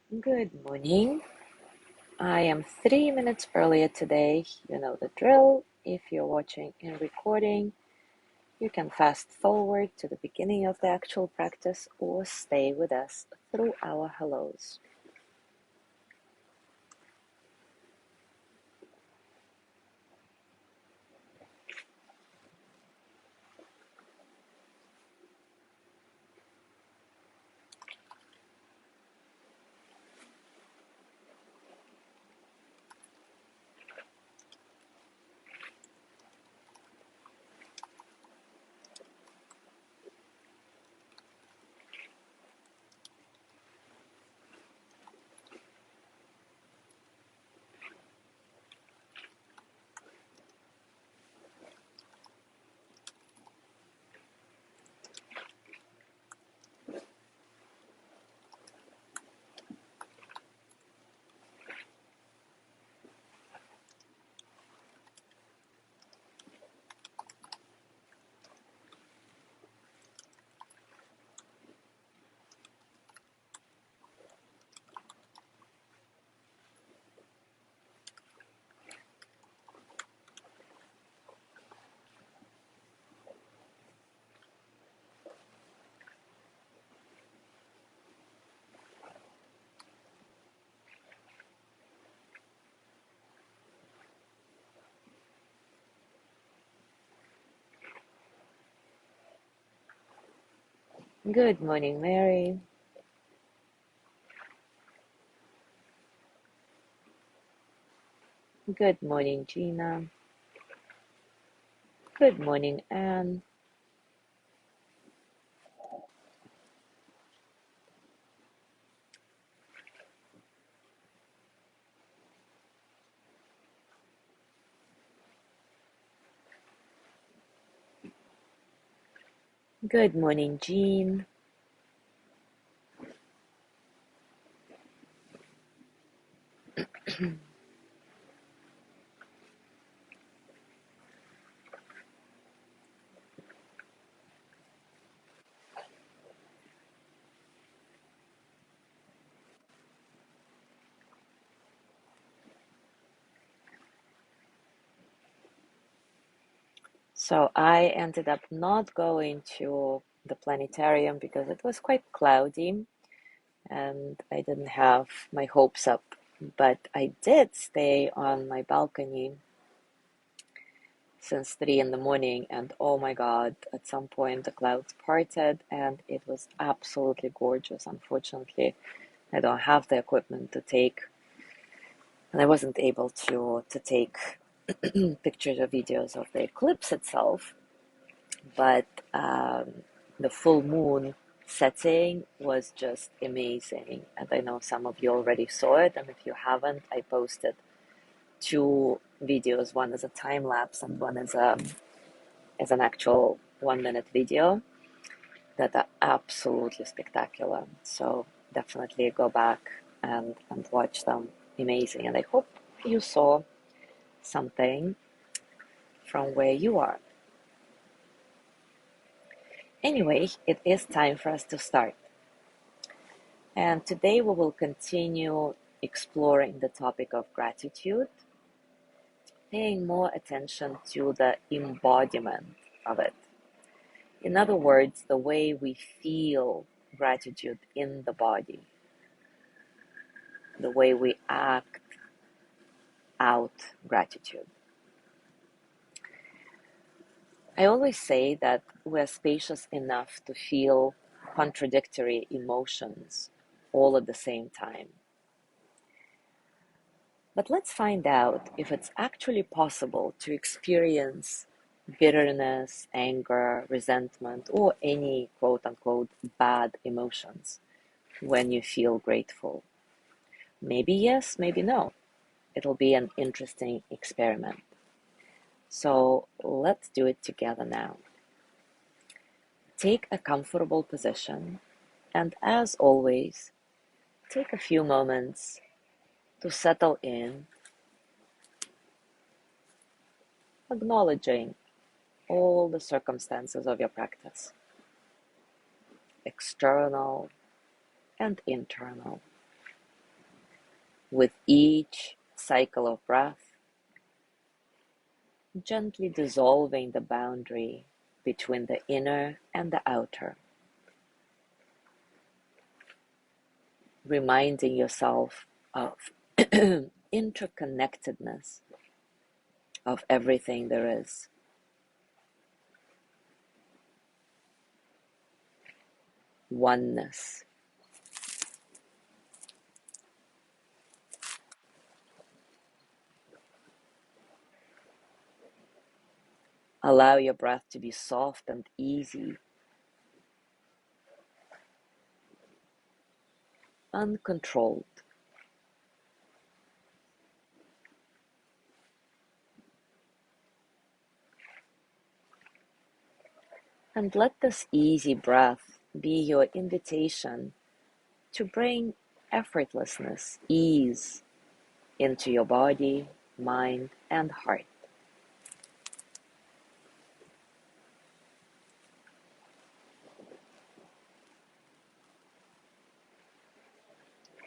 Good morning. I am 3 minutes earlier today. You know the drill. If you're watching in recording, you can fast forward to the beginning of the actual practice or stay with us through our hellos. Good morning, Mary. Good morning, Gina. Good morning, Anne. Good morning, Jean. So I ended up not going to the planetarium because it was quite cloudy and I didn't have my hopes up. But I did stay on my balcony since 3 in the morning, and oh my God, at some point the clouds parted and it was absolutely gorgeous. Unfortunately, I don't have the equipment to take, and I wasn't able to take pictures or videos of the eclipse itself, but the full moon setting was just amazing. And I know some of you already saw it, and if you haven't, I posted two videos. One is a time lapse, and one is an actual 1 minute video that are absolutely spectacular. So definitely go back and watch them. Amazing. And I hope you saw something from where you are. Anyway, it is time for us to start. And today we will continue exploring the topic of gratitude, paying more attention to the embodiment of it. In other words, the way we feel gratitude in the body, the way we act out gratitude. I always say that we're spacious enough to feel contradictory emotions all at the same time. But let's find out if it's actually possible to experience bitterness, anger, resentment, or any quote unquote bad emotions when you feel grateful. Maybe yes, maybe no. It'll be an interesting experiment. So let's do it together now. Take a comfortable position, and as always, take a few moments to settle in, acknowledging all the circumstances of your practice, external and internal. With each cycle of breath, gently dissolving the boundary between the inner and the outer, reminding yourself of interconnectedness of everything there is. Oneness. Allow your breath to be soft and easy, uncontrolled. And let this easy breath be your invitation to bring effortlessness, ease into your body, mind, and heart.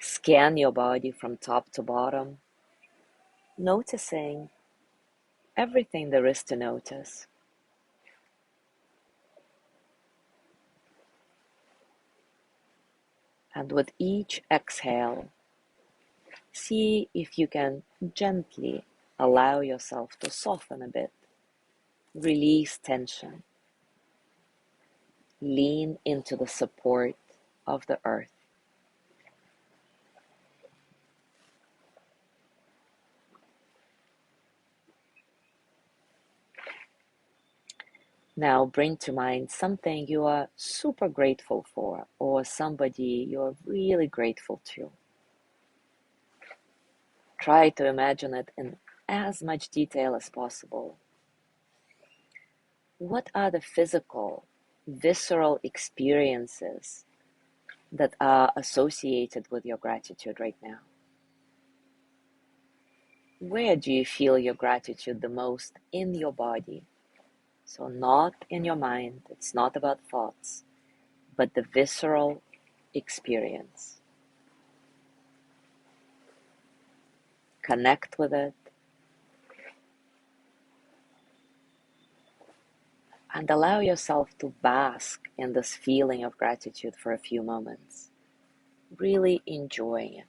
Scan your body from top to bottom, noticing everything there is to notice. And with each exhale, see if you can gently allow yourself to soften a bit, release tension, lean into the support of the earth. Now bring to mind something you are super grateful for, or somebody you're really grateful to. Try to imagine it in as much detail as possible. What are the physical, visceral experiences that are associated with your gratitude right now? Where do you feel your gratitude the most in your body? So not in your mind, it's not about thoughts, but the visceral experience. Connect with it and allow yourself to bask in this feeling of gratitude for a few moments, really enjoying it.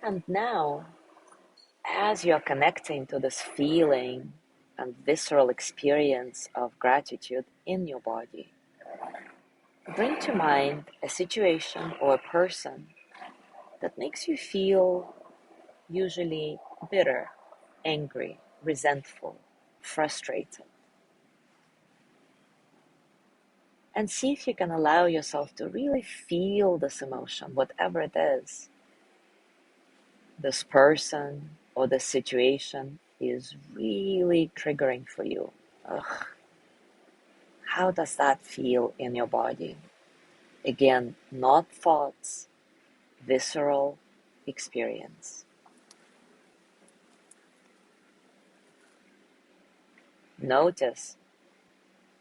And now, as you're connecting to this feeling and visceral experience of gratitude in your body, bring to mind a situation or a person that makes you feel usually bitter, angry, resentful, frustrated. And see if you can allow yourself to really feel this emotion, whatever it is. This person or this situation is really triggering for you. Ugh. How does that feel in your body? Again, not thoughts, visceral experience. Notice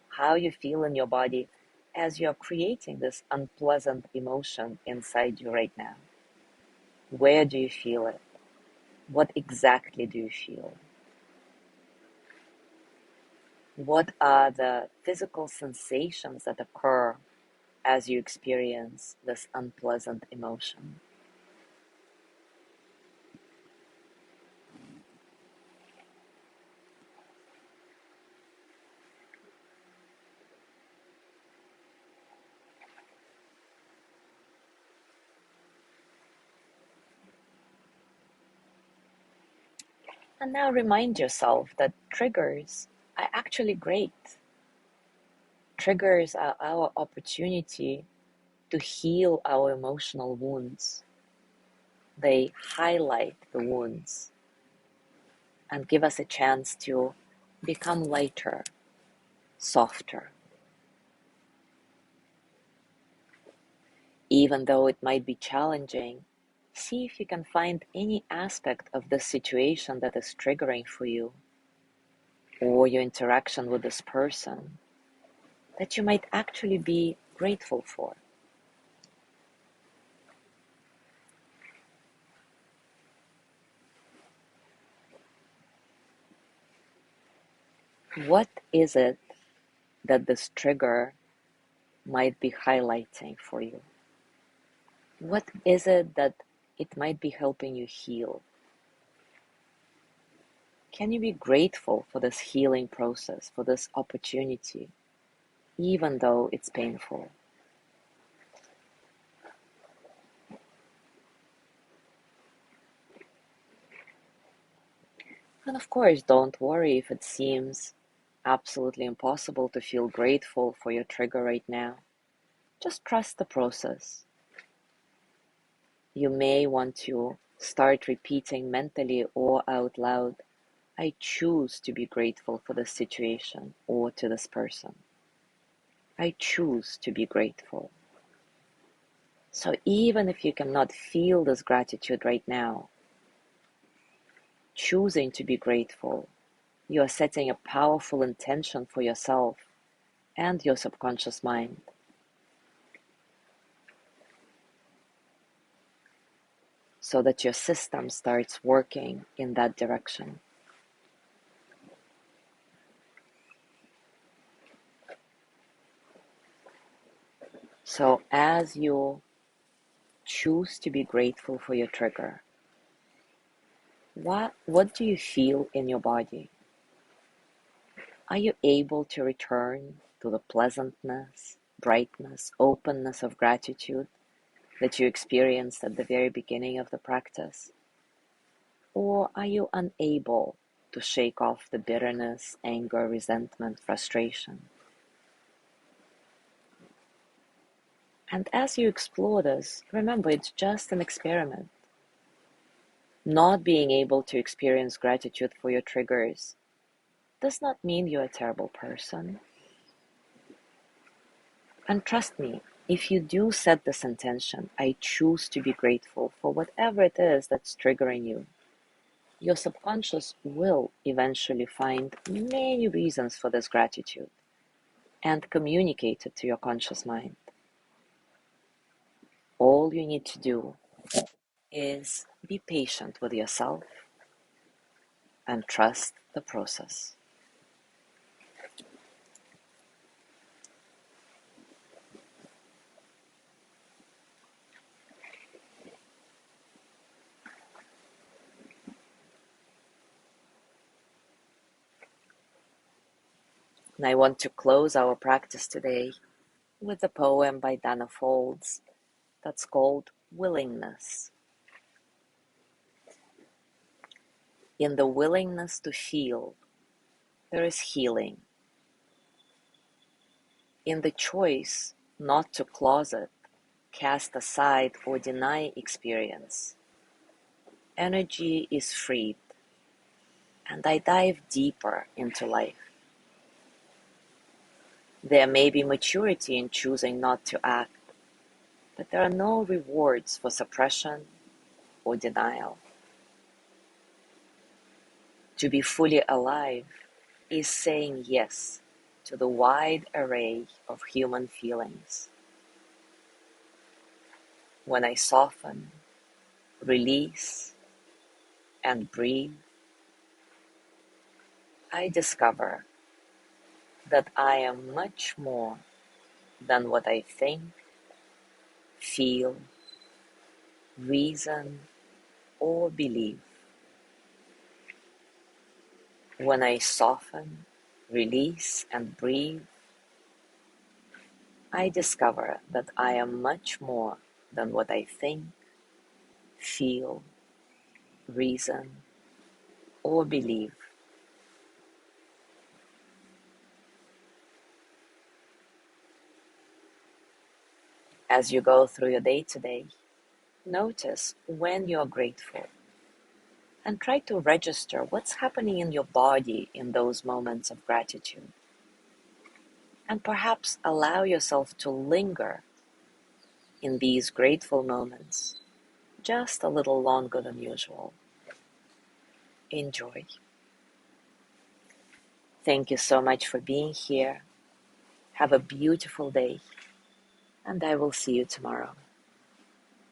how you feel in your body as you're creating this unpleasant emotion inside you right now. Where do you feel it? What exactly do you feel? What are the physical sensations that occur as you experience this unpleasant emotion? And now remind yourself that triggers are actually great. Triggers are our opportunity to heal our emotional wounds. They highlight the wounds and give us a chance to become lighter, softer. Even though it might be challenging, see if you can find any aspect of this situation that is triggering for you, or your interaction with this person, that you might actually be grateful for. What is it that this trigger might be highlighting for you? What is it that it might be helping you heal? Can you be grateful for this healing process, for this opportunity, even though it's painful? And of course, don't worry if it seems absolutely impossible to feel grateful for your trigger right now. Just trust the process. You may want to start repeating mentally or out loud, I choose to be grateful for this situation or to this person. I choose to be grateful. So even if you cannot feel this gratitude right now, choosing to be grateful, you are setting a powerful intention for yourself and your subconscious mind. So that your system starts working in that direction. So as you choose to be grateful for your trigger, what do you feel in your body? Are you able to return to the pleasantness, brightness, openness of gratitude that you experienced at the very beginning of the practice? Or are you unable to shake off the bitterness, anger, resentment, frustration? And as you explore this, remember it's just an experiment. Not being able to experience gratitude for your triggers does not mean you're a terrible person. And trust me, if you do set this intention, I choose to be grateful for whatever it is that's triggering you, your subconscious will eventually find many reasons for this gratitude and communicate it to your conscious mind. All you need to do is be patient with yourself and trust the process. And I want to close our practice today with a poem by Dana Folds that's called Willingness. In the willingness to feel, there is healing. In the choice not to closet, cast aside, or deny experience, energy is freed, and I dive deeper into life. There may be maturity in choosing not to act, but there are no rewards for suppression or denial. To be fully alive is saying yes to the wide array of human feelings. When I soften, release, and breathe, I discover that I am much more than what I think, feel, reason, or believe. When I soften, release, and breathe, I discover that I am much more than what I think, feel, reason, or believe. As you go through your day today, notice when you are grateful and try to register what's happening in your body in those moments of gratitude. And perhaps allow yourself to linger in these grateful moments just a little longer than usual. Enjoy. Thank you so much for being here. Have a beautiful day, and I will see you tomorrow.